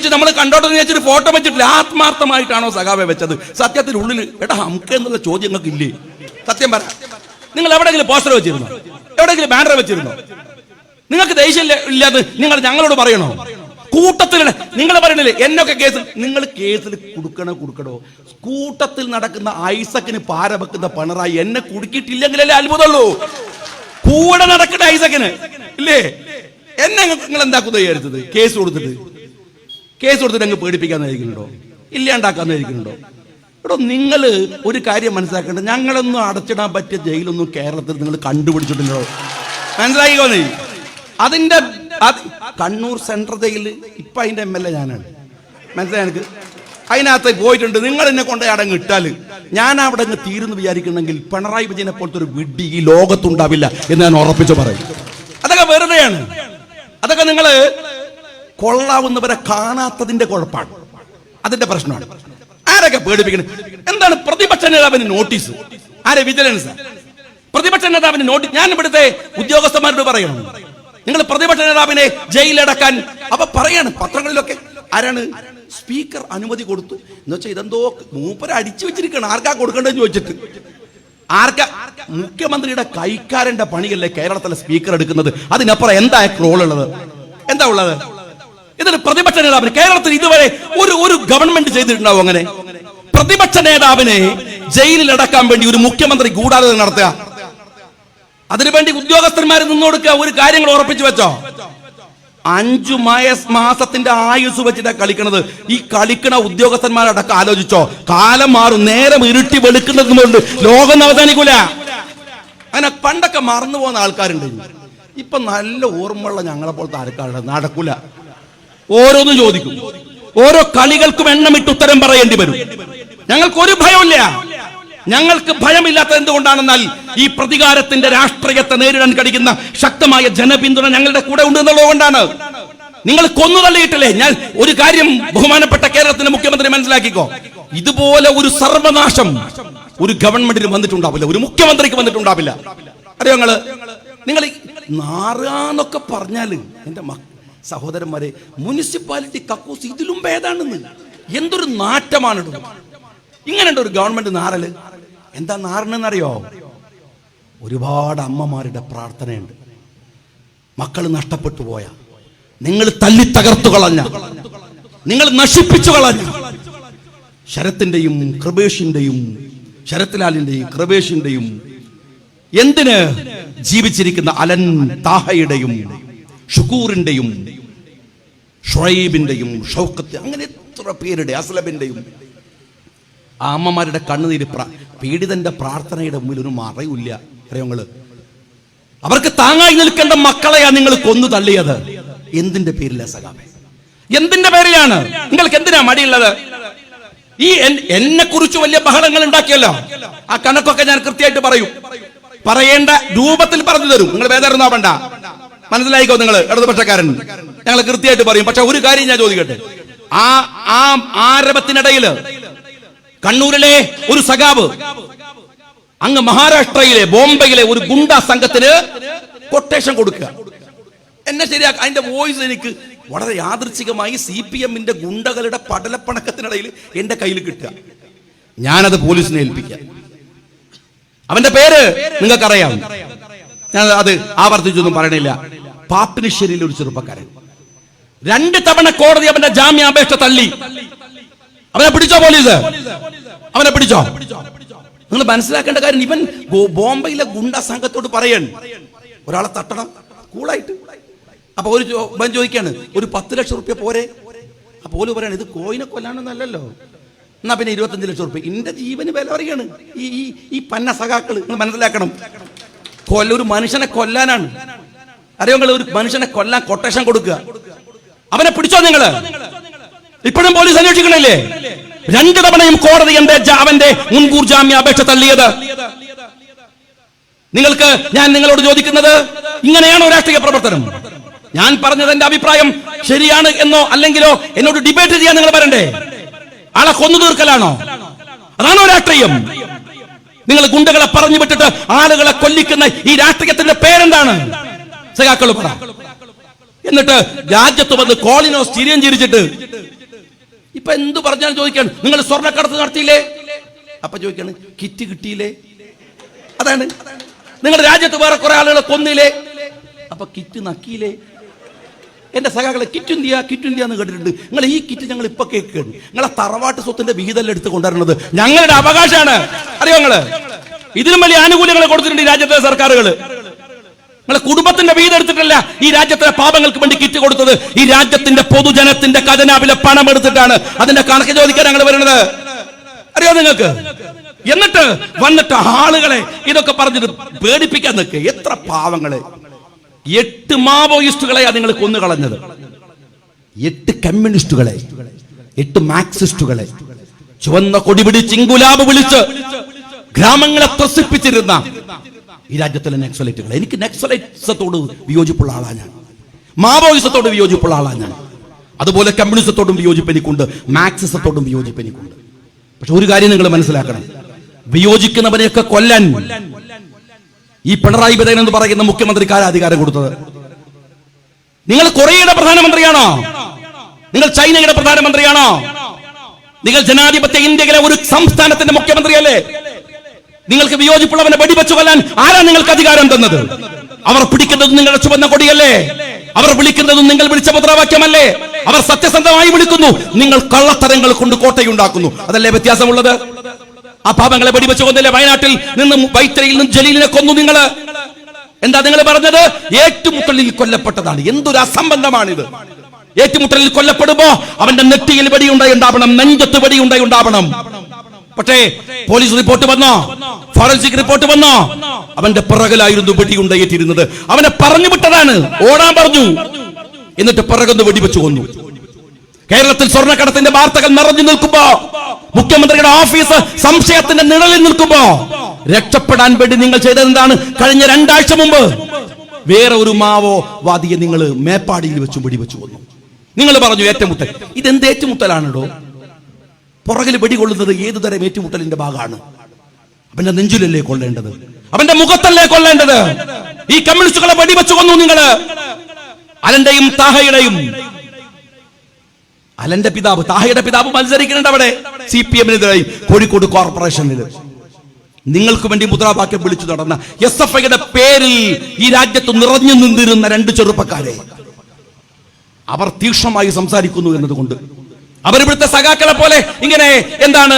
വെച്ച് നമ്മൾ കണ്ടോട്ടെന്ന് വെച്ചിട്ട് ഫോട്ടോ വെച്ചിട്ടില്ല. ആത്മാർത്ഥമായിട്ടാണോ സഖാവെ വെച്ചത്? സത്യത്തിൽ ഉള്ളിൽ എടാ നമുക്ക് എന്നുള്ള ചോദ്യങ്ങൾക്ക് ഇല്ലേ? സത്യം പറ, നിങ്ങൾ എവിടെയെങ്കിലും പോസ്റ്റർ വെച്ചിരുന്നോ? എവിടെയെങ്കിലും ബാനർ വെച്ചിരുന്നോ? നിങ്ങൾക്ക് ദേഷ്യം ഇല്ലാതെ നിങ്ങൾ ഞങ്ങളോട് പറയണോ? കൂട്ടത്തിൽ നിങ്ങൾ പറയണില്ലേ എന്നൊക്കെ കേസിൽ, നിങ്ങൾ കേസിൽ കൊടുക്കണോ? കൂട്ടത്തിൽ നടക്കുന്ന ഐസക്കിന് പാര വെക്കുന്ന പിണറായി എന്നെ കുടുക്കിയിട്ടില്ലെങ്കിലല്ലേ അത്ഭുതമുള്ളൂ. കൂടെ നടക്കട്ടെ ഐസക്കിന് ഇല്ലേ? എന്നെ നിങ്ങൾ എന്താക്കുന്ന വിചാരിച്ചത്? കേസ് കൊടുത്തിട്ട് അങ്ങ് പേടിപ്പിക്കാന്നായിരിക്കുന്നുണ്ടോ? ഇല്ലാണ്ടാക്കാന്നായിരിക്കുന്നുണ്ടോ? എടോ, നിങ്ങൾ ഒരു കാര്യം മനസ്സിലാക്കേണ്ടത്, ഞങ്ങളൊന്നും അടച്ചിടാൻ പറ്റിയ ജയിലൊന്നും കേരളത്തിൽ നിങ്ങൾ കണ്ടുപിടിച്ചിട്ടുണ്ടോ? മനസ്സിലാക്കിക്കോ നീ. അതിന്റെ കണ്ണൂർ സെൻട്രൽ ജയിലിൽ ഇപ്പൊ അതിന്റെ MLA ഞാനാണ്. മനസ്സിലായി എനിക്ക്? അതിനകത്ത് പോയിട്ടുണ്ട്. നിങ്ങൾ എന്നെ കൊണ്ട് അടങ്ങ് ഇട്ടാൽ ഞാൻ അവിടെ അങ്ങ് തീരുന്ന് വിചാരിക്കണമെങ്കിൽ പിണറായി വിജയനെ പോലത്തെ ഒരു വിഡ്ഢി ഈ ലോകത്തുണ്ടാവില്ല എന്ന് ഞാൻ ഉറപ്പിച്ചു പറയും. അതൊക്കെ വെറുതെയാണ്. അതൊക്കെ നിങ്ങൾ കൊള്ളാവുന്നവരെ കാണാത്തതിന്റെ കുഴപ്പമാണ്, അതിന്റെ പ്രശ്നമാണ്. ആരൊക്കെ പേടിപ്പിക്കണം? എന്താണ് പ്രതിപക്ഷ നേതാവിന് നോട്ടീസ്? ആരെ? വിജിലൻസ്. പ്രതിപക്ഷ നേതാവിന് നോട്ടീസ്. ഞാൻ ഇവിടുത്തെ ഉദ്യോഗസ്ഥന്മാരോട് പറയണം, നിങ്ങൾ പ്രതിപക്ഷ നേതാവിനെ ജയിലടക്കാൻ. അപ്പൊ പറയാണ് പത്രങ്ങളിലൊക്കെ, ആരാണ്? സ്പീക്കർ അനുമതി കൊടുത്തു എന്ന് വെച്ചാൽ ഇതെന്തോ മൂപ്പര അടിച്ചു വെച്ചിരിക്കണം. ആർക്കാ കൊടുക്കേണ്ടതെന്ന് ചോദിച്ചിട്ട്. മുഖ്യമന്ത്രിയുടെ കൈക്കാരന്റെ പണിയല്ലേ കേരളത്തിലെ സ്പീക്കർ എടുക്കുന്നത്? അതിനപ്പുറം എന്താ റോൾ ഉള്ളത്? എന്താ ഉള്ളത്? ഇതൊരു പ്രതിപക്ഷ നേതാവിന് കേരളത്തിൽ ഇതുവരെ ഒരു ഗവൺമെന്റ് ചെയ്തിട്ടുണ്ടാവും അങ്ങനെ? പ്രതിപക്ഷ നേതാവിനെ ജയിലിൽ അടക്കാൻ വേണ്ടി ഒരു മുഖ്യമന്ത്രി ഗൂഢാലോചന നടത്തുക, അതിനുവേണ്ടി ഉദ്യോഗസ്ഥന്മാർ നിന്നോടുക്കുക, ഒരു കാര്യങ്ങൾ ഉറപ്പിച്ചു വെച്ചോ? 5 മാസത്തിന്റെ ആയുസ് വെച്ചിട്ടാ കളിക്കണത്. ഈ കളിക്കണ ഉദ്യോഗസ്ഥന്മാരടക്കം ആലോചിച്ചോ? കാലം മാറും, നേരം ഇരുട്ടി വെളുക്കുന്നതുകൊണ്ട് ലോകം അവസാനിക്കൂല. അങ്ങനെ പണ്ടൊക്കെ മറന്നു പോകുന്ന ആൾക്കാരുണ്ട്. ഇപ്പൊ നല്ല ഓർമ്മയുള്ള ഞങ്ങളെ പോലത്തെ ആൾക്കാരുടെ നടക്കൂല. ഓരോന്നും ചോദിക്കും, ഓരോ കളികൾക്കും എണ്ണമിട്ട് ഉത്തരം പറയേണ്ടി വരും. ഞങ്ങൾക്കൊരു ഭയമില്ല. ഞങ്ങൾക്ക് ഭയമില്ലാത്തത് എന്തുകൊണ്ടാണെന്നാൽ ഈ പ്രതികാരത്തിന്റെ രാഷ്ട്രീയത്തെ നേരിടാൻ കഴിയുന്ന ശക്തമായ ജനപിന്തുണ ഞങ്ങളുടെ കൂടെ ഉണ്ട് എന്നുള്ളത് കൊണ്ടാണ്. നിങ്ങൾ കൊന്നു തള്ളിയിട്ടില്ലേ? ഞാൻ ഒരു കാര്യം ബഹുമാനപ്പെട്ട കേരളത്തിന്റെ മുഖ്യമന്ത്രി മനസ്സിലാക്കിക്കോ, ഇതുപോലെ ഒരു സർവനാശം ഒരു ഗവൺമെന്റിന് വന്നിട്ടുണ്ടാവില്ല, ഒരു മുഖ്യമന്ത്രിക്ക് വന്നിട്ടുണ്ടാവില്ല. അറിയോ നിങ്ങൾ നാറാന്നൊക്കെ പറഞ്ഞാല് എന്റെ സഹോദരന്മാരെ, മുനിസിപ്പാലിറ്റി കക്കൂസ് ഇതിലും ഭേദാണെന്ന്. എന്തൊരു നാറ്റമാണ് ഇങ്ങനെയുണ്ട് ഒരു ഗവൺമെന്റ് നാറല്. എന്താ നാറണെന്നറിയോ? ഒരുപാട് അമ്മമാരുടെ പ്രാർത്ഥനയുണ്ട്. മക്കൾ നഷ്ടപ്പെട്ടു പോയ, നിങ്ങൾ തല്ലി തകർത്തു കളഞ്ഞ, നിങ്ങൾ നശിപ്പിച്ചു കളഞ്ഞ ശരത്തിന്റെയും കൃപേഷിന്റെയും, ശരത്ലാലിന്റെയും കൃപേഷിന്റെയും, എന്തിന് ജീവിച്ചിരിക്കുന്ന അലൻ താഹയുടെയും ഷുക്കൂറിന്റെയും ഷുഐബിന്റെയും ഷൗക്കത്ത്, അങ്ങനെ എത്ര പേരുടെ, അസ്ലബിന്റെയും ആ അമ്മമാരുടെ കണ്ണുനീര്, പീഡിതന്റെ പ്രാർത്ഥനയുടെ മുമ്പിൽ ഒരു മറയില്ല. അറിയോങ്ങള്, അവർക്ക് താങ്ങായി നിൽക്കേണ്ട മക്കളെയാ നിങ്ങൾ കൊന്നു തള്ളിയത്. എന്തിന്റെ പേരിലാ സഖാവേ? എന്തിന്റെ പേരിലാണ്? നിങ്ങൾക്ക് എന്തിനാ മടിയുള്ളത്? ഈ എന്നെ കുറിച്ച് വലിയ ബഹളങ്ങൾ ഉണ്ടാക്കിയല്ലോ, ആ കണക്കൊക്കെ ഞാൻ കൃത്യമായിട്ട് പറയും, പറയേണ്ട രൂപത്തിൽ പറഞ്ഞു തരും. നിങ്ങൾ വേദാറുന്നാവണ്ട, മനസ്സിലായിക്കോ? നിങ്ങൾ ഇടതുപക്ഷക്കാരൻ, ഞങ്ങൾ കൃത്യമായിട്ട് പറയും. പക്ഷെ ഒരു കാര്യം ഞാൻ ചോദിക്കട്ടെ, ആ ആരവത്തിനിടയിൽ കണ്ണൂരിലെ ഒരു സഖാവ് അങ്ങ് മഹാരാഷ്ട്രയിലെ ബോംബെയിലെ ഒരു ഗുണ്ടാ സംഘത്തിന് കൊട്ടേഷൻ കൊടുക്കുക, എന്നെ ശരിയാക്കുക. അതിന്റെ വോയിസ് എനിക്ക് വളരെ യാദൃച്ഛികമായി CPM-ന്റെ ഗുണ്ടകളുടെ പടലപ്പണക്കത്തിനിടയിൽ എന്റെ കയ്യിൽ കിട്ടുക. ഞാനത് പോലീസിനെ ഏൽപ്പിക്കാം. അവന്റെ പേര് നിങ്ങൾക്കറിയാം, ഞാൻ അത് ആവർത്തിച്ചൊന്നും പറയണില്ല. പാപ്പിനിശ്ശേരിയിലെ ഒരു ചെറുപ്പക്കാരൻ 2 തവണ കോടതി അവന്റെ ജാമ്യാപേക്ഷ തള്ളി. അവനെ പിടിച്ചോ പോലീസ്? അവനെ പിടിച്ചോ? നിങ്ങൾ മനസ്സിലാക്കേണ്ട കാര്യം, ഇവൻ ബോംബെയിലെ ഗുണ്ടാ സംഘത്തോട് പറയൻ ഒരാളെ തട്ടണം കൂളായിട്ട്. അപ്പൊ ഇവൻ ചോദിക്കാണ്, ഒരു 10 ലക്ഷം റുപ്യ പോരെ? അപ്പൊ ഓല് പറയാണ്, ഇത് കോയിനെ കൊല്ലാനൊന്നല്ലല്ലോ, എന്നാ പിന്നെ 25 ലക്ഷം റുപ്യ. എന്റെ ജീവന് വില പറയാണ് ഈ പന്ന സഖാക്കള്. നിങ്ങൾ മനസ്സിലാക്കണം, ഒരു മനുഷ്യനെ കൊല്ലാനാണ്. അറിയോ? ഒരു മനുഷ്യനെ കൊല്ലാൻ കൊട്ടേഷൻ കൊടുക്കുക. അവനെ പിടിച്ചോ നിങ്ങൾ? ഇപ്പോഴും പോലീസ് അന്വേഷിക്കണില്ലേ? 2 തവണയും കോടതി അവന്റെ മുൻകൂർ ജാമ്യാപേക്ഷ തള്ളിയത്. ഞാൻ നിങ്ങളോട് ചോദിക്കുന്നത്, ഇങ്ങനെയാണോ രാഷ്ട്രീയ പ്രവർത്തനം? ഞാൻ പറഞ്ഞത് എന്റെ അഭിപ്രായം ശരിയാണ് എന്നോ അല്ലെങ്കിലോ എന്നോട് ഡിബേറ്റ് ചെയ്യാൻ നിങ്ങൾ വരണ്ടേ? ആളെ കൊന്നു തീർക്കലാണോ? അതാണോ രാഷ്ട്രീയം? നിങ്ങൾ ഗുണ്ടകളെ പറഞ്ഞു വിട്ടിട്ട് ആളുകളെ കൊല്ലിക്കുന്ന ഈ രാഷ്ട്രീയത്തിന്റെ പേരെന്താണ്? സഖാക്കൾ പറ. എന്നിട്ട് രാജ്യത്ത് വന്ന് കോളിനോ സ്റ്റീരിയം ചിരിച്ചിട്ട് ഇപ്പൊ എന്ത് പറഞ്ഞാലും ചോദിക്കാണ്, നിങ്ങൾ സ്വർണ്ണക്കടത്ത് നടത്തിയില്ലേ? അപ്പൊ ചോദിക്കാണ്, കിറ്റ് കിട്ടിയില്ലേ? അതാണ്. നിങ്ങളുടെ രാജ്യത്ത് വേറെ കുറെ ആളുകളെ കൊന്നില്ലേ? അപ്പൊ കിറ്റ് നക്കിയില്ലേ? എന്റെ സഖാക്കളെ, കിറ്റ് ഇന്ത്യ എന്ന് കേട്ടിട്ടുണ്ട്. നിങ്ങൾ ഈ കിറ്റ് ഞങ്ങൾ ഇപ്പൊ കേൾക്കുകയാണ്. നിങ്ങളെ തറവാട്ട് സ്വത്തിന്റെ വിഹിതം എടുത്ത് കൊണ്ടുവരുന്നത് ഞങ്ങളുടെ അവകാശമാണ്. അറിയോ നിങ്ങള്? ഇതിലും വലിയ ആനുകൂല്യങ്ങൾ കൊടുത്തിട്ടുണ്ട് ഈ രാജ്യത്തെ സർക്കാരുകൾ. നിങ്ങളെ കുടുംബത്തിന്റെ വീട് എടുത്തിട്ടല്ല ഈ രാജ്യത്തെ പാപങ്ങൾക്ക് വേണ്ടി കിറ്റ് കൊടുത്തത്. ഈ രാജ്യത്തിന്റെ പൊതുജനത്തിന്റെ ഖജനാവിലെ പണം എടുത്തിട്ടാണ്. അതിന്റെ കണക്ക് ചോദിക്കാൻ ഞങ്ങൾ വരുന്നത്. അറിയോ നിങ്ങൾക്ക്? എന്നിട്ട് വന്നിട്ട് ആളുകളെ ഇതൊക്കെ പറഞ്ഞിട്ട് പേടിപ്പിക്കാൻ നിൽക്കുക. എത്ര പാവങ്ങളെ! 8 മാവോയിസ്റ്റുകളെയാ നിങ്ങൾ കൊന്നുകളഞ്ഞത്. 8 കമ്മ്യൂണിസ്റ്റുകളെ, 8 മാർക്സിസ്റ്റുകളെ, ചുവന്ന കൊടി പിടിച്ച് ഇൻകുലാബ് വിളിച്ച് ഗ്രാമങ്ങളെ ത്രസിപ്പിച്ചിരുന്ന ഈ രാജ്യത്തിലെ നക്സലൈറ്റുകൾ. എനിക്ക് നക്സലൈസത്തോട് വിയോജിപ്പുള്ള ആളാണ് ഞാൻ. മാവോയിസത്തോട് വിയോജിപ്പുള്ള ആളാണ് ഞാൻ. അതുപോലെ കമ്മ്യൂണിസത്തോടും വിയോജിപ്പ് എനിക്കുണ്ട്, മാർക്സിസത്തോടും വിയോജിപ്പ് എനിക്കുണ്ട്. പക്ഷെ ഒരു കാര്യം നിങ്ങൾ മനസ്സിലാക്കണം, വിയോജിക്കുന്നവനെയൊക്കെ കൊല്ലാൻ ഈ പിണറായി വിജയൻ എന്ന് പറയുന്ന മുഖ്യമന്ത്രിക്കാരെ അധികാരം കൊടുത്തത്? നിങ്ങൾ കൊറിയയുടെ പ്രധാനമന്ത്രിയാണോ? നിങ്ങൾ ചൈനയുടെ പ്രധാനമന്ത്രിയാണോ? നിങ്ങൾ ജനാധിപത്യ ഇന്ത്യയിലെ ഒരു സംസ്ഥാനത്തിന്റെ മുഖ്യമന്ത്രിയല്ലേ? നിങ്ങൾക്ക് വിയോജിപ്പുള്ളവനെ വെടിവെച്ചു കൊല്ലാൻ ആരാ നിങ്ങൾക്ക് അധികാരം തന്നത്? അവർ പിടിക്കുന്നതും നിങ്ങളുടെ ചുവന്ന കൊടിയല്ലേ? അവർ വിളിക്കുന്നതും നിങ്ങൾ വിളിച്ച മുദ്രാവാക്യമല്ലേ? അവർ സത്യസന്ധമായി വിളിക്കുന്നു, നിങ്ങൾ കള്ളത്തരങ്ങൾ കൊണ്ട് കോട്ടയുണ്ടാക്കുന്നു. അതല്ലേ വ്യത്യാസമുള്ളത്? ആ പാപങ്ങളെ വെടിവെച്ചു കൊന്നില്ലേ? വയനാട്ടിൽ നിന്നും വൈത്തിരിയിൽ നിന്നും ജലീലിനെ കൊന്നു നിങ്ങൾ. എന്താ നിങ്ങൾ പറഞ്ഞത്? ഏറ്റുമുട്ടലിൽ കൊല്ലപ്പെട്ടതാണ്. എന്തൊരു അസംബന്ധമാണിത്! ഏറ്റുമുട്ടലിൽ കൊല്ലപ്പെടുമ്പോ അവന്റെ നെറ്റിയിൽ വെടിയുണ്ടായിണ്ടാവണം, നെഞ്ചത്ത് വെടിയുണ്ടായിണ്ടാവണം. പക്ഷേ പോലീസ് റിപ്പോർട്ട് വന്നോ? ഫോറൻസിക് റിപ്പോർട്ട് വന്നോ? അവന്റെ പിറകിലായിരുന്നു വെടിയുണ്ടായിട്ടിരുന്നത്. അവനെ പറഞ്ഞു വിട്ടതാണ്, ഓടാൻ പറഞ്ഞു. എന്നിട്ട് പിറകൊന്ന് വെടിവെച്ചു കൊന്നു. കേരളത്തിൽ സ്വർണ്ണക്കടത്തിന്റെ വാർത്തകൾ നിറഞ്ഞു നിൽക്കുമ്പോ, മുഖ്യമന്ത്രിയുടെ ഓഫീസ് സംശയത്തിന്റെ നിഴലിൽ നിൽക്കുമ്പോ രക്ഷപ്പെടാൻ വേണ്ടി നിങ്ങൾ ചെയ്തതെന്താണ്? കഴിഞ്ഞ 2 ആഴ്ച മുമ്പ് വേറെ ഒരു മാവോവാദിയെ നിങ്ങൾ മേപ്പാടിയിൽ വെച്ച് വെടിവെച്ചു കൊന്നു. നിങ്ങൾ പറഞ്ഞു ഏറ്റുമുട്ടൽ. ഇതെന്ത് ഏറ്റുമുട്ടലാണോ? പുറകിൽ വെടികൊള്ളുന്നത് ഏതു തരം ഏറ്റുമുട്ടലിന്റെ ഭാഗമാണ്? അവന്റെ നെഞ്ചിലല്ലേ കൊള്ളേണ്ടത്? അവന്റെ മുഖത്തല്ലേ കൊള്ളേണ്ടത്? ഈ കമ്മ്യൂണിസ്റ്റുകളെ വെടിവെച്ചു കൊന്നു നിങ്ങള്. അലന്റെയും താഹയുടെയും, അലന്റെ പിതാവ് താഹയുടെ പിതാവ് മത്സരിക്കുന്നുണ്ട് അവിടെ CPM-നെതിരായി കോഴിക്കോട് കോർപ്പറേഷനിൽ. നിങ്ങൾക്ക് വേണ്ടി മുദ്രാവാക്യം വിളിച്ചു നടന്ന SFIയുടെ പേരിൽ ഈ രാജ്യത്ത് നിറഞ്ഞു നിന്നിരുന്ന 2 ചെറുപ്പക്കാരെ അവർ തീക്ഷണമായി സംസാരിക്കുന്നു എന്നതുകൊണ്ട്, അവരിവിടുത്തെ സഖാക്കളെ പോലെ ഇങ്ങനെ എന്താണ്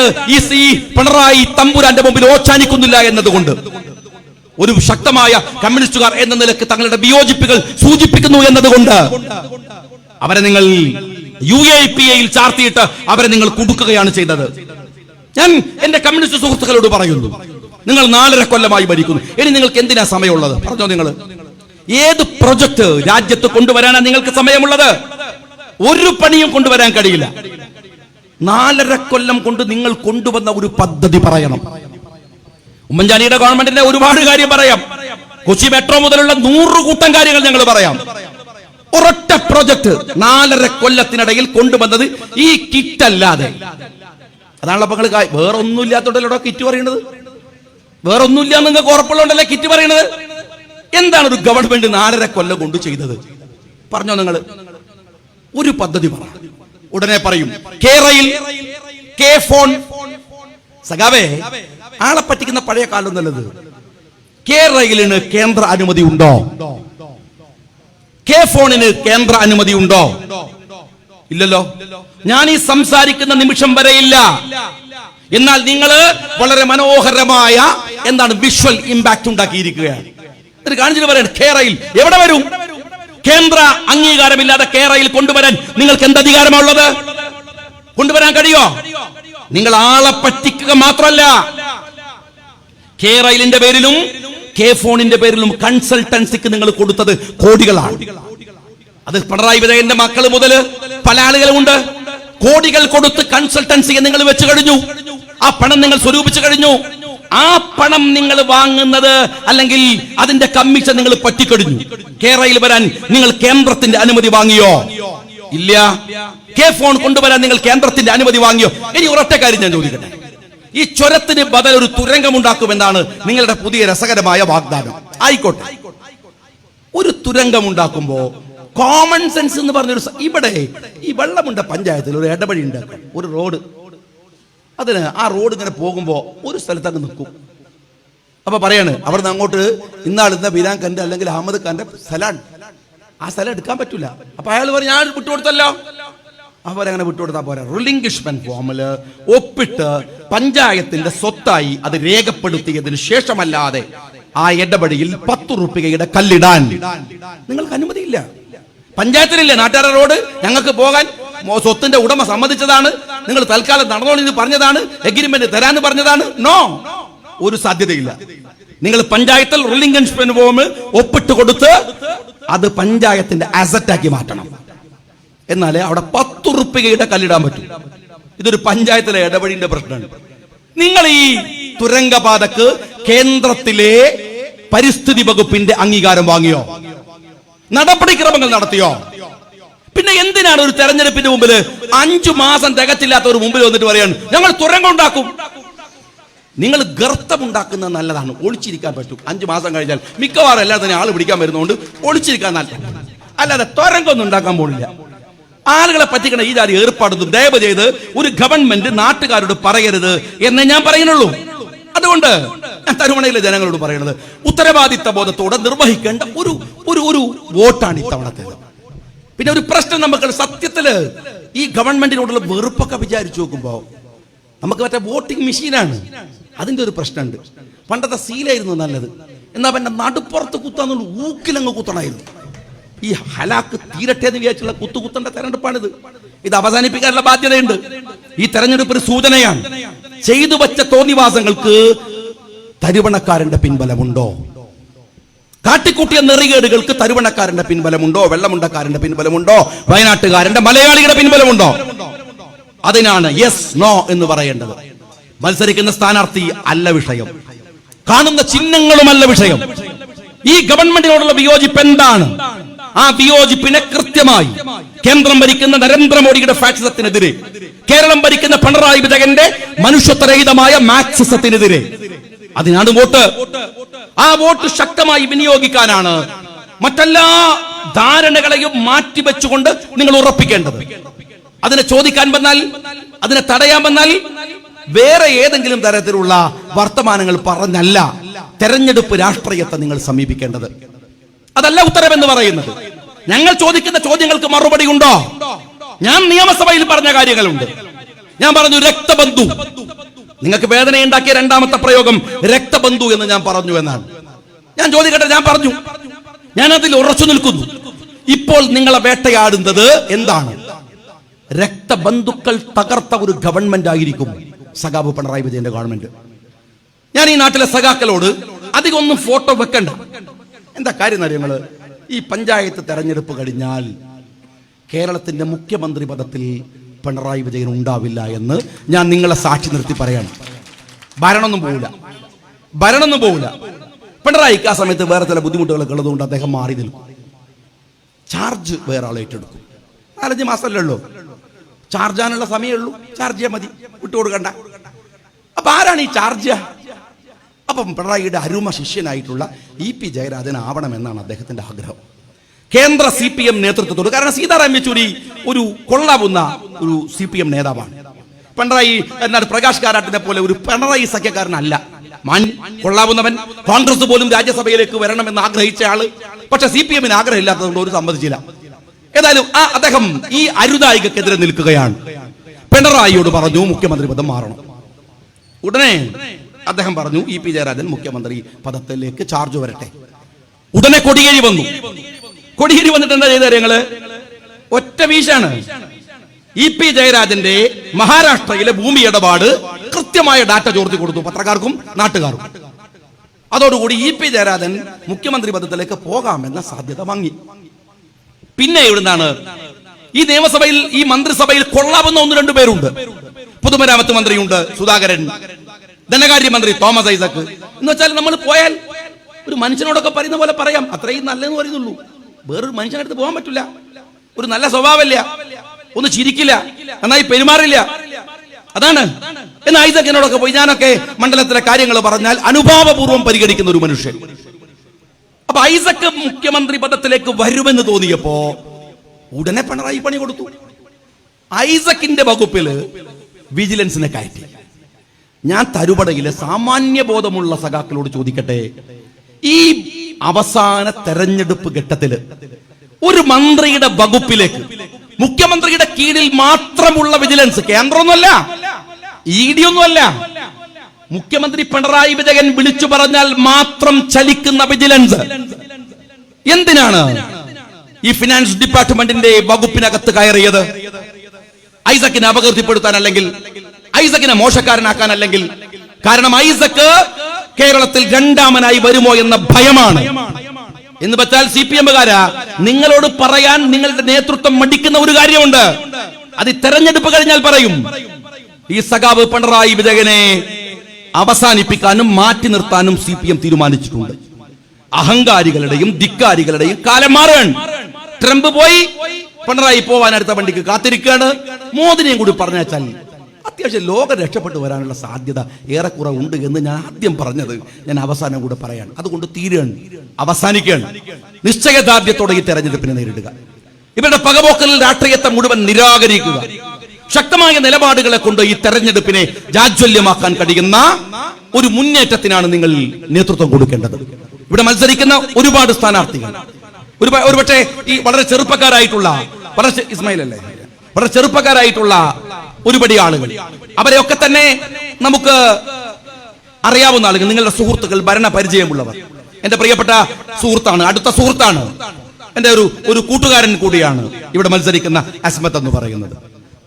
ഈ പിണറായി തമ്പുരാന്റെ മുമ്പിൽ ഓച്ചാനിക്കുന്നില്ല എന്നതുകൊണ്ട്, ഒരു ശക്തമായ കമ്മ്യൂണിസ്റ്റുകാർ എന്ന നിലക്ക് തങ്ങളുടെ വിയോജിപ്പുകൾ സൂചിപ്പിക്കുന്നു എന്നതുകൊണ്ട് അവരെ നിങ്ങൾ UAPAയിൽ ചാർത്തിയിട്ട് അവരെ നിങ്ങൾ കുടുക്കുകയാണ് ചെയ്തത്. ഞാൻ എന്റെ കമ്മ്യൂണിസ്റ്റ് സുഹൃത്തുക്കളോട് പറയുന്നു, നിങ്ങൾ 4.5 കൊല്ലമായി ഭരിക്കുന്നു. ഇനി നിങ്ങൾക്ക് എന്തിനാ സമയമുള്ളത്? പറഞ്ഞോ. നിങ്ങൾ ഏത് പ്രൊജക്ട് രാജ്യത്ത് കൊണ്ടുവരാനാണ് നിങ്ങൾക്ക് സമയമുള്ളത്? ഒരു പണിയും കൊണ്ടുവരാൻ കഴിയില്ല. 4.5 കൊല്ലം കൊണ്ട് നിങ്ങൾ കൊണ്ടുവന്ന ഒരു പദ്ധതി പറയണം. ഉമ്മൻചാണ്ടിയുടെ ഗവൺമെന്റിന്റെ ഒരുപാട് കാര്യം പറയാം. കൊച്ചി മെട്രോ മുതലുള്ള 100 കൂട്ടം കാര്യങ്ങൾ ഞങ്ങൾ പറയാം. ഒരൊറ്റ പ്രൊജക്ട് 4.5 കൊല്ലത്തിനിടയിൽ കൊണ്ടുവന്നത് ഈ കിറ്റ് അല്ലാതെ. അതാണല്ലോ നിങ്ങൾ വേറെ ഒന്നും ഇല്ലാത്തോണ്ടല്ലോ കിറ്റ് പറയുന്നത്. വേറെ ഒന്നുമില്ല നിങ്ങൾക്ക് ഉറപ്പുള്ളതുകൊണ്ടല്ലേ കിറ്റ് പറയുന്നത്. എന്താണ് ഒരു ഗവൺമെന്റ് 4.5 കൊല്ലം കൊണ്ട് ചെയ്തത്? പറഞ്ഞോ. നിങ്ങൾ ഒരു പദ്ധതി പറ. ഉടനെ പറയും കേരയിൽ, K-ഫോൺ. സഖാവേ, ആളെ പറ്റിക്കുന്ന പഴയ കാലം നല്ലത്. കേരളിന് കേന്ദ്ര അനുമതി ഉണ്ടോ? K-ഫോണിന് കേന്ദ്ര അനുമതി ഉണ്ടോ? ഇല്ലല്ലോ. ഞാൻ ഈ സംസാരിക്കുന്ന നിമിഷം വരെ ഇല്ല. എന്നാൽ നിങ്ങൾ വളരെ മനോഹരമായ എന്താണ് വിഷ്വൽ ഇമ്പാക്ട് ഉണ്ടാക്കിയിരിക്കുകയാണ്. എന്നിട്ട് കാണിച്ചിട്ട് പറയാൻ കേരയിൽ എവിടെ വരും? കേന്ദ്ര അംഗീകാരമില്ലാതെ കേരയിൽ കൊണ്ടുവരാൻ നിങ്ങൾക്ക് എന്ത് അധികാരമുള്ളത്? കൊണ്ടുവരാൻ കഴിയോ? നിങ്ങൾ ആളെ പറ്റിക്കുക മാത്രമല്ല, കേരളിന്റെ പേരിലും K-ഫോണിന്റെ പേരിലും കൺസൾട്ടൻസിക്ക് നിങ്ങൾ കൊടുത്തത് കോടികളാണ്. അത് പിണറായി വിജയന്റെ മക്കൾ മുതൽ പല ആളുകളുമുണ്ട്. കോടികൾ കൊടുത്ത് കൺസൾട്ടൻസിയെ നിങ്ങൾ വെച്ചു കഴിഞ്ഞു. ആ പണം നിങ്ങൾ സ്വരൂപിച്ചു കഴിഞ്ഞു. ആ പണം നിങ്ങൾ വാങ്ങുന്നത് അല്ലെങ്കിൽ അതിന്റെ കമ്മീഷൻ നിങ്ങൾ പറ്റിക്കഴിഞ്ഞു. കേരളയിൽ വരാൻ നിങ്ങൾ കേന്ദ്രത്തിന്റെ അനുമതി വാങ്ങിയോ? ഇല്ല. K-ഫോൺ കൊണ്ടുവരാൻ നിങ്ങൾ കേന്ദ്രത്തിന്റെ അനുമതി വാങ്ങിയോ? ഇനി ഒരൊറ്റ കാര്യം ഞാൻ ചോദിക്കട്ടെ. ഈ ചുരത്തിന് ബദൽ ഒരു തുരങ്കമുണ്ടാക്കുമെന്നാണ് നിങ്ങളുടെ പുതിയ രസകരമായ വാഗ്ദാനം. ആയിക്കോട്ടെ, ഒരു തുരങ്കമുണ്ടാക്കുമ്പോ കോമൺ സെൻസ് എന്ന് പറഞ്ഞൊരു ഇവിടെ ഈ വെള്ളമുണ്ട പഞ്ചായത്തിൽ ഒരു ഇടവഴി ഉണ്ടാക്കും, ഒരു റോഡ്. അതിന് ആ റോഡ് ഇങ്ങനെ പോകുമ്പോൾ ഒരു സ്ഥലത്ത് അങ്ങ് നിൽക്കും. അപ്പൊ പറയാണ് അവിടുന്ന് അങ്ങോട്ട് ഇന്നാളുന്ന ബിലാൻ ഖാന്റെ അല്ലെങ്കിൽ അഹമ്മദ് ഖാന്റെ സ്ഥലമാണ്, ആ സ്ഥലം എടുക്കാൻ പറ്റൂല. അപ്പൊ അയാൾ പറയും ഞാൻ വിട്ടുകൊടുത്തല്ലോ. അവരങ്ങനെ വിട്ടുകൊടുത്താൽ പോരാ, റിലിംഗ്വിഷ്മെന്റ് ഫോമില് ഒപ്പിട്ട് പഞ്ചായത്തിന്റെ സ്വത്തായി അത് രേഖപ്പെടുത്തിയതിനു ശേഷമല്ലാതെ ആ ഇടപെടിയിൽ 10 രൂപയുടെ കല്ലിടാൻ നിങ്ങൾക്ക് അനുമതിയില്ല. പഞ്ചായത്തിലില്ലേ നാട്ടുകാരുടെ റോഡ് ഞങ്ങൾക്ക് പോകാൻ സ്വത്തിന്റെ ഉടമ സമ്മതിച്ചതാണ്, നിങ്ങൾ തൽക്കാലം നടന്നോളി പറഞ്ഞതാണ്, എഗ്രിമെന്റ് തരാന്ന് പറഞ്ഞതാണ്. നോ, ഒരു സാധ്യതയില്ല. നിങ്ങൾ പഞ്ചായത്തിൽ റിലിംഗ്വിഷ്മെന്റ് ഫോം ഒപ്പിട്ട് കൊടുത്ത് അത് പഞ്ചായത്തിന്റെ അസറ്റാക്കി മാറ്റണം, എന്നാലേ അവിടെ 10 രൂപയുടെ കല്ലിടാൻ പറ്റും. ഇതൊരു പഞ്ചായത്തിലെ ഇടപെടിന്റെ പ്രശ്നമാണ്. നിങ്ങൾ ഈ തുരങ്കപാതക്ക് കേന്ദ്രത്തിലെ പരിസ്ഥിതി വകുപ്പിന്റെ അംഗീകാരം വാങ്ങിയോ? നടപടിക്രമങ്ങൾ നടത്തിയോ? പിന്നെ എന്തിനാണ് ഒരു തെരഞ്ഞെടുപ്പിന്റെ മുമ്പിൽ 5 മാസം തികച്ചില്ലാത്തവർ മുമ്പിൽ വന്നിട്ട് പറയാണ് ഞങ്ങൾ തുരങ്കം ഉണ്ടാക്കും? നിങ്ങൾ ഗർത്തമുണ്ടാക്കുന്നത് നല്ലതാണ്, ഒളിച്ചിരിക്കാൻ പറ്റും. 5 മാസം കഴിഞ്ഞാൽ മിക്കവാറും എല്ലാത്തിനും ആള് പിടിക്കാൻ വരുന്നതുകൊണ്ട് ഒളിച്ചിരിക്കാൻ നല്ലതാണ്, അല്ലാതെ തുരങ്കം ഉണ്ടാക്കാൻ പോണില്ല. ആളുകളെ പറ്റിക്കണ ഈ ജാതി ഏർപ്പാടൊന്നും ദയവ് ചെയ്ത് ഒരു ഗവൺമെന്റ് നാട്ടുകാരോട് പറയരുത് എന്നേ ഞാൻ പറയുന്നുള്ളൂ. അതുകൊണ്ട് ഞാൻ തരുവണയിലെ ജനങ്ങളോട് പറയുന്നത് ഉത്തരവാദിത്ത ബോധത്തോടെ നിർവഹിക്കേണ്ട ഒരു ഒരു ഒരു വോട്ടാണ് ഇത്തവണത്തേത്. പിന്നെ ഒരു പ്രശ്നം നമുക്ക് സത്യത്തില് ഈ ഗവൺമെന്റിനോടുള്ള വെറുപ്പൊക്കെ വിചാരിച്ചു നോക്കുമ്പോ നമുക്ക് മറ്റേ വോട്ടിംഗ് മെഷീനാണ്, അതിന്റെ ഒരു പ്രശ്നമുണ്ട്. പണ്ടത്തെ സീലായിരുന്നു നല്ലത്, എന്നാ പിന്നെ നടുപ്പുറത്ത് കുത്താന്നുള്ള ഊക്കിലങ്ങ് കുത്തണമായിരുന്നു. ഈ ഹലാക്ക് തീരട്ടെ എന്ന് വിചാരിച്ചുള്ള കുത്തുകുത്തേണ്ട തെരഞ്ഞെടുപ്പാണിത്. ഇത് അവസാനിപ്പിക്കാനുള്ള ബാധ്യതയുണ്ട്. ഈ തെരഞ്ഞെടുപ്പ് ഒരു സൂചനയാണ്. ചെയ്തു വച്ച തോന്നിവാസങ്ങൾക്ക് തരുവണക്കാരന്റെ പിൻബലമുണ്ടോ? കാട്ടിക്കൂട്ടിയ നെറികേടുകൾക്ക് തരുവണക്കാരന്റെ പിൻബലമുണ്ടോ? വെള്ളമുണ്ടക്കാരന്റെ പിൻബലമുണ്ടോ? വയനാട്ടുകാരന്റെ മലയാളികളുടെ പിൻബലമുണ്ടോ? അതിനാണ് യെസ് നോ എന്ന് പറയേണ്ടത്. മത്സരിക്കുന്ന സ്ഥാനാർത്ഥി അല്ല വിഷയം, കാണുന്ന ചിഹ്നങ്ങളുമല്ല വിഷയം. ഈ ഗവൺമെന്റിനോടുള്ള വിയോജിപ്പ് എന്താണ്? ആ വിയോജിപ്പിനെ കൃത്യമായി കേന്ദ്രം ഭരിക്കുന്ന നരേന്ദ്രമോദിയുടെ ഫാക്സിസത്തിനെതിരെ, കേരളം ഭരിക്കുന്ന പിണറായി വിജയന്റെ മനുഷ്യത്വരഹിതമായ മാക്സിസത്തിനെതിരെ, അതിനാണ് വോട്ട്. ആ വോട്ട് ശക്തമായി വിനിയോഗിക്കാനാണ് മറ്റെല്ലാ ധാരണകളെയും മാറ്റിവെച്ചുകൊണ്ട് നിങ്ങൾ ഉറപ്പിക്കേണ്ടത്. അതിനെ ചോദിക്കാൻ വന്നാൽ, അതിനെ തടയാൻ വന്നാൽ വേറെ ഏതെങ്കിലും തരത്തിലുള്ള വർത്തമാനങ്ങൾ പറഞ്ഞല്ല തെരഞ്ഞെടുപ്പ് രാഷ്ട്രീയത്തെ നിങ്ങൾ സമീപിക്കേണ്ടത്. അതല്ല ഉത്തരവെന്ന് പറയുന്നത്. ഞങ്ങൾ ചോദിക്കുന്ന ചോദ്യങ്ങൾക്ക് മറുപടി ഉണ്ടോ? ഞാൻ നിയമസഭയിൽ പറഞ്ഞ കാര്യങ്ങളുണ്ട്. ഞാൻ പറഞ്ഞു രക്തബന്ധു. നിങ്ങൾക്ക് വേദനയുണ്ടാക്കിയ രണ്ടാമത്തെ പ്രയോഗം രക്തബന്ധു എന്ന് ഞാൻ പറഞ്ഞു എന്നാണ്. ഞാൻ ചോദിക്കട്ടെ, ഞാൻ പറഞ്ഞു, ഞാൻ അതിൽ ഉറച്ചു നിൽക്കുന്നു. ഇപ്പോൾ നിങ്ങളെ വേട്ടയാടുന്നത് എന്താണ്? രക്തബന്ധുക്കൾ തകർത്ത ഒരു ഗവൺമെന്റ് ആയിരിക്കും സഖാവ് പിണറായി വിജയന്റെ ഗവൺമെന്റ്. ഞാൻ ഈ നാട്ടിലെ സഖാക്കളോട് അധികം ഒന്നും ഫോട്ടോ വെക്കണ്ട. എന്താ കാര്യം അറിയുന്നത്? ഈ പഞ്ചായത്ത് തെരഞ്ഞെടുപ്പ് കഴിഞ്ഞാൽ കേരളത്തിന്റെ മുഖ്യമന്ത്രി പദത്തിൽ പിണറായി വിജയൻ ഉണ്ടാവില്ല എന്ന് ഞാൻ നിങ്ങളെ സാക്ഷി നിർത്തി പറയാണ്. ഭരണമൊന്നും പോവില്ല. പിണറായിക്ക് ആ സമയത്ത് വേറെ ചില ബുദ്ധിമുട്ടുകളൊക്കെ ഉള്ളതുകൊണ്ട് അദ്ദേഹം മാറി നിൽക്കും. ചാർജ് വേറെ ആൾ ഏറ്റെടുക്കും. 4-5 മാസമല്ലേ ഉള്ളൂ, ചാർജ് ചെയ്യാനുള്ള സമയമുള്ളൂ. ചാർജ് ചെയ്യാൻ മതി, വിട്ടുകൊടുക്കണ്ട. അപ്പൊ ആരാണ് ഈ ചാർജ്? അപ്പം പിണറായിയുടെ അരുമ ശിഷ്യനായിട്ടുള്ള EP ജയരാജൻ ആവണമെന്നാണ് അദ്ദേഹത്തിന്റെ ആഗ്രഹം. കേന്ദ്ര CPM നേതൃത്വത്തോട്. കാരണം സീതാറാം യെച്ചൂരി ഒരു കൊള്ളാവുന്ന ഒരു CPM നേതാവാണ്. പിണറായി എന്നാൽ പ്രകാശ് കാരാട്ടിനെ പോലെ ഒരു പിണറായി സഖ്യക്കാരനല്ല. കൊള്ളാവുന്നവൻ, കോൺഗ്രസ് പോലും രാജ്യസഭയിലേക്ക് വരണമെന്ന് ആഗ്രഹിച്ച ആള്. പക്ഷെ CPM ആഗ്രഹമില്ലാത്തതുകൊണ്ട് ഒരു സമ്മതിച്ചില്ല. ഏതായാലും അദ്ദേഹം ഈ അരുതായികക്കെതിരെ നിൽക്കുകയാണ്. പിണറായിയോട് പറഞ്ഞു മുഖ്യമന്ത്രി പദം മാറണം. ഉടനെ അദ്ദേഹം പറഞ്ഞു EP ജയരാജൻ മുഖ്യമന്ത്രി പദത്തിലേക്ക് ചാർജ് വരട്ടെ. ഉടനെ കൊടിയേരി വന്നിട്ട് എന്താ ചെയ്ത കാര്യങ്ങള്? ഒറ്റ വീശാണ്. EP ജയരാജന്റെ മഹാരാഷ്ട്രയിലെ ഭൂമി ഇടപാട് കൃത്യമായ ഡാറ്റ ചോർത്തി കൊടുത്തു പത്രക്കാർക്കും നാട്ടുകാർക്കും. അതോടുകൂടി EP ജയരാജൻ മുഖ്യമന്ത്രി പദത്തിലേക്ക് പോകാമെന്ന സാധ്യത വാങ്ങി. പിന്നെ എവിടുന്നാണ് ഈ നിയമസഭയിൽ, ഈ മന്ത്രിസഭയിൽ കൊള്ളാവുന്ന 1-2 പേരുണ്ട്. പൊതുമരാമത്ത് മന്ത്രിയുണ്ട് സുധാകരൻ, ധനകാര്യമന്ത്രി തോമസ് ഐസക്. എന്ന് വെച്ചാൽ നമ്മൾ പോയാൽ ഒരു മനുഷ്യനോടൊക്കെ പറയുന്ന പോലെ പറയാം, അത്രയും നല്ലതെന്ന് പറയുന്നുള്ളൂ. വേറൊരു മനുഷ്യനടുത്ത് പോകാൻ പറ്റില്ല. ഒരു നല്ല സ്വഭാവമില്ല, ഒന്ന് ചിരിക്കില്ല, നന്നായി പെരുമാറില്ല. അതാണ്. എന്ന് ഐസക്കിനോടൊക്കെ പോയി ഞാനൊക്കെ മണ്ഡലത്തിലെ കാര്യങ്ങൾ പറഞ്ഞാൽ അനുഭാവപൂർവ്വം പരിഗണിക്കുന്ന ഒരു മനുഷ്യൻ. അപ്പൊ ഐസക് മുഖ്യമന്ത്രി പദത്തിലേക്ക് വരുമെന്ന് തോന്നിയപ്പോ ഉടനെ പിണറായി പണി കൊടുത്തു. ഐസക്കിന്റെ വകുപ്പില് വിജിലൻസിനെ കയറ്റി. ഞാൻ തരുപടയിലെ സാമാന്യ ബോധമുള്ള സഖാക്കളോട് ചോദിക്കട്ടെ, ഈ അവസാന തെരഞ്ഞെടുപ്പ് ഘട്ടത്തില് ഒരു മന്ത്രിയുടെ വകുപ്പിലേക്ക് മുഖ്യമന്ത്രിയുടെ കീഴിൽ മാത്രമുള്ള വിജിലൻസ്, കേന്ദ്രമൊന്നുമല്ല, ഇഡി ഒന്നുമല്ല, മുഖ്യമന്ത്രി പിണറായി വിജയൻ വിളിച്ചു പറഞ്ഞാൽ മാത്രം ചലിക്കുന്ന വിജിലൻസ് എന്തിനാണ് ഈ ഫിനാൻസ് ഡിപ്പാർട്ട്മെന്റിന്റെ വകുപ്പിനകത്ത് കയറിയത്? ഐസക്കിനെ അപകീർത്തിപ്പെടുത്താൻ, അല്ലെങ്കിൽ ഐസക്കിനെ മോശക്കാരനാക്കാൻ, അല്ലെങ്കിൽ കാരണം ഐസക്ക് കേരളത്തിൽ രണ്ടാമനായി വരുമോ എന്ന ഭയമാണ്. എന്ന് വെച്ചാൽ CPM-കാരാ, നിങ്ങളോട് പറയാൻ നിങ്ങളുടെ നേതൃത്വം മടിക്കുന്ന ഒരു കാര്യമുണ്ട്. അത് തെരഞ്ഞെടുപ്പ് കഴിഞ്ഞാൽ പറയും. ഈ സഖാവ് പിണറായി വിജയനെ അവസാനിപ്പിക്കാനും മാറ്റി നിർത്താനും CPM തീരുമാനിച്ചിട്ടുണ്ട്. അഹങ്കാരികളുടെയും ധിക്കാരികളുടെയും കാലം മാറാൻ. ട്രംപ് പോയി, പിണറായി പോവാൻ അടുത്ത വണ്ടിക്ക് കാത്തിരിക്കുകയാണ്. മോദിനെയും കൂടി പറഞ്ഞാൽ അത്യാവശ്യം ലോകം രക്ഷപ്പെട്ടു വരാനുള്ള സാധ്യത ഏറെക്കുറെ ഉണ്ട് എന്ന് ഞാൻ ആദ്യം പറഞ്ഞത് ഞാൻ അവസാനം കൂടെ പറയാണ്. അതുകൊണ്ട് തീരുകയാണ്, അവസാനിക്കുകയാണ്. നിശ്ചയദാർഢ്യത്തോടെ ഈ തെരഞ്ഞെടുപ്പിനെ നേരിടുക. ഇവരുടെ പകപോക്കൽ രാഷ്ട്രീയത്തെ മുഴുവൻ നിരാകരിക്കുക. ശക്തമായ നിലപാടുകളെ കൊണ്ട് ഈ തെരഞ്ഞെടുപ്പിനെ ജാജ്വല്യമാക്കാൻ കഴിയുന്ന ഒരു മുന്നേറ്റത്തിനാണ് നിങ്ങൾ നേതൃത്വം കൊടുക്കേണ്ടത്. ഇവിടെ മത്സരിക്കുന്ന ഒരുപാട് സ്ഥാനാർത്ഥികൾ, ഒരുപക്ഷെ ഈ വളരെ ചെറുപ്പക്കാരായിട്ടുള്ള, ഇസ്മായിൽ അല്ലേ, വളരെ ചെറുപ്പക്കാരായിട്ടുള്ള ഒരുപടി ആളുകൾ, അവരെയൊക്കെ തന്നെ നമുക്ക് അറിയാവുന്ന ആളുകൾ, നിങ്ങളുടെ സുഹൃത്തുക്കൾ, ഭരണ പരിചയമുള്ളവർ. എന്റെ പ്രിയപ്പെട്ട സുഹൃത്താണ്, അടുത്ത സുഹൃത്താണ്, എന്റെ ഒരു കൂട്ടുകാരൻ കൂടിയാണ് ഇവിടെ മത്സരിക്കുന്ന അസ്മത്ത് എന്ന് പറയുന്നത്.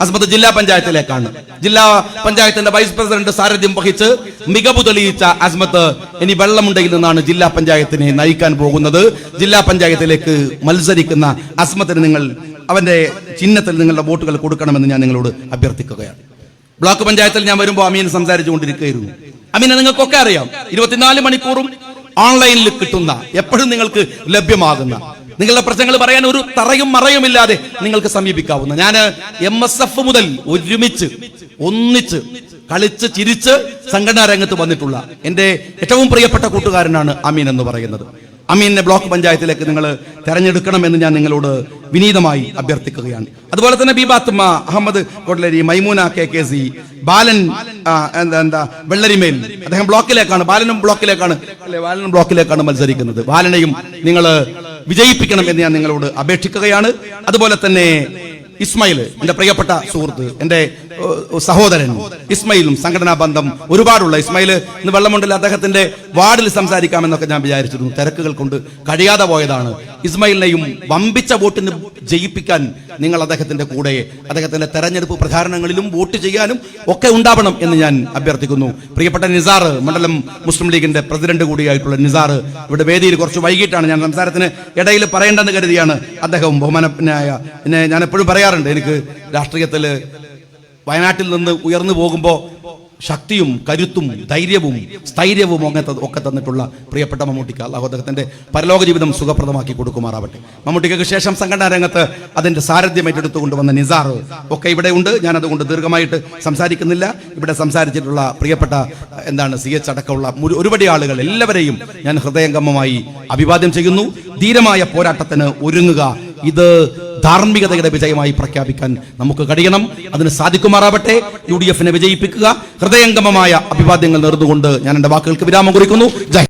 അസ്മത്ത് ജില്ലാ പഞ്ചായത്തിലേക്കാണ്, ജില്ലാ പഞ്ചായത്തിന്റെ വൈസ് പ്രസിഡന്റ് സാരഥ്യം വഹിച്ച് മികവ് തെളിയിച്ച അസ്മത്ത് ഇനി വെള്ളമുണ്ടയിൽ നിന്നാണ് ജില്ലാ പഞ്ചായത്തിനെ നയിക്കാൻ പോകുന്നത്. ജില്ലാ പഞ്ചായത്തിലേക്ക് മത്സരിക്കുന്ന അസ്മത്തിന് നിങ്ങൾ അവന്റെ ചിഹ്നത്തിൽ നിങ്ങളുടെ വോട്ടുകൾ കൊടുക്കണമെന്ന് ഞാൻ നിങ്ങളോട് അഭ്യർത്ഥിക്കുകയാണ്. ബ്ലോക്ക് പഞ്ചായത്തിൽ ഞാൻ വരുമ്പോൾ അമീൻ സംസാരിച്ചുകൊണ്ടിരിക്കുകയായിരുന്നു. അമീനെ നിങ്ങൾക്കൊക്കെ അറിയാം, 24 മണിക്കൂറും ഓൺലൈനിൽ കിട്ടുന്ന, എപ്പോഴും നിങ്ങൾക്ക് ലഭ്യമാകുന്ന, നിങ്ങളുടെ പ്രശ്നങ്ങൾ പറയാൻ ഒരു തറയും മറയുമില്ലാതെ നിങ്ങൾക്ക് സമീപിക്കാവുന്ന, ഞാൻ MSF മുതൽ ഒന്നിച്ച് കളിച്ച് ചിരിച്ച് സംഘടനാ രംഗത്ത് വന്നിട്ടുള്ള എന്റെ ഏറ്റവും പ്രിയപ്പെട്ട കൂട്ടുകാരനാണ് അമീൻ എന്ന് പറയുന്നത്. അമീനെ ബ്ലോക്ക് പഞ്ചായത്തിലേക്ക് നിങ്ങൾ തെരഞ്ഞെടുക്കണമെന്ന് ഞാൻ നിങ്ങളോട് വിനീതമായി അഭ്യർത്ഥിക്കുകയാണ്. അതുപോലെ തന്നെ ബീബാത്തുമ്മ, അഹമ്മദ് കൊട്ലേരി, മൈമൂന KKC, ബാലൻ വെള്ളരിമേൽ, അദ്ദേഹം ബ്ലോക്കിലേക്കാണ്, ബാലനും ബ്ലോക്കിലേക്കാണ് മത്സരിക്കുന്നത്. ബാലനെയും നിങ്ങൾ വിജയിപ്പിക്കണം എന്ന് ഞാൻ നിങ്ങളോട് അപേക്ഷിക്കുകയാണ്. അതുപോലെ തന്നെ ഇസ്മായിൽ, എന്റെ പ്രിയപ്പെട്ട സുഹൃത്ത്, എന്റെ സഹോദരൻ ഇസ്മായിലും സംഘടനാ ബന്ധം ഒരുപാടുള്ള ഇസ്മായിൽ ഇന്ന് വെള്ളമുണ്ടിൽ അദ്ദേഹത്തിന്റെ വാർഡിൽ സംസാരിക്കാമെന്നൊക്കെ ഞാൻ വിചാരിച്ചിരുന്നു. തിരക്കുകൾ കൊണ്ട് കഴിയാതെ പോയതാണ്. ഇസ്മായിലിനെയും വമ്പിച്ച വോട്ടിന് ജയിപ്പിക്കാൻ നിങ്ങൾ അദ്ദേഹത്തിന്റെ കൂടെ, അദ്ദേഹത്തിന്റെ തെരഞ്ഞെടുപ്പ് പ്രചാരണങ്ങളിലും വോട്ട് ചെയ്യാനും ഒക്കെ ഉണ്ടാവണം എന്ന് ഞാൻ അഭ്യർത്ഥിക്കുന്നു. പ്രിയപ്പെട്ട നിസാർ, മണ്ഡലം മുസ്ലിം ലീഗിന്റെ പ്രസിഡന്റ് കൂടിയായിട്ടുള്ള നിസാർ ഇവിടെ വേദിയിൽ കുറച്ച് വൈകിട്ടാണ്, ഞാൻ സംസാരത്തിന് ഇടയിൽ പറയേണ്ടെന്ന് കരുതിയാണ് അദ്ദേഹം ബഹുമാനനായ, പിന്നെ ഞാൻ എപ്പോഴും പറയാറുണ്ട്, എനിക്ക് രാഷ്ട്രീയത്തില് വയനാട്ടിൽ നിന്ന് ഉയർന്നു പോകുമ്പോൾ ശക്തിയും കരുത്തും ധൈര്യവും സ്ഥൈര്യവും ഒക്കെ തന്നിട്ടുള്ള പ്രിയപ്പെട്ട മമ്മൂട്ടിക്ക് അല്ലാഹു അദ്ദേഹത്തിന്റെ പരലോക ജീവിതം സുഖപ്രദമാക്കി കൊടുക്കുമാറാവട്ടെ. മമ്മൂട്ടിക്ക് ശേഷം സംഘടനാ രംഗത്ത് അതിന്റെ സാരഥ്യം ഏറ്റെടുത്തു കൊണ്ടുവന്ന നിസാർ ഒക്കെ ഇവിടെ ഉണ്ട്. ഞാൻ അതുകൊണ്ട് ദീർഘമായിട്ട് സംസാരിക്കുന്നില്ല. ഇവിടെ സംസാരിച്ചിട്ടുള്ള പ്രിയപ്പെട്ട CH അടക്കമുള്ള ഒരുപടി ആളുകൾ എല്ലാവരെയും ഞാൻ ഹൃദയംഗമമായി അഭിവാദ്യം ചെയ്യുന്നു. ധീരമായ പോരാട്ടത്തിന് ഒരുങ്ങുക. ഇത് ധാർമ്മികതയുടെ വിജയമായി പ്രഖ്യാപിക്കാൻ നമുക്ക് കഴിയണം. അതിന് സാധിക്കുമാറാവട്ടെ. UDF-നെ വിജയിപ്പിക്കുക. ഹൃദയംഗമമായ അഭിവാദ്യങ്ങൾ നേർന്നുകൊണ്ട് ഞാൻ എന്റെ വാക്കുകൾക്ക് വിരാമം കുറിക്കുന്നു. ജയ്.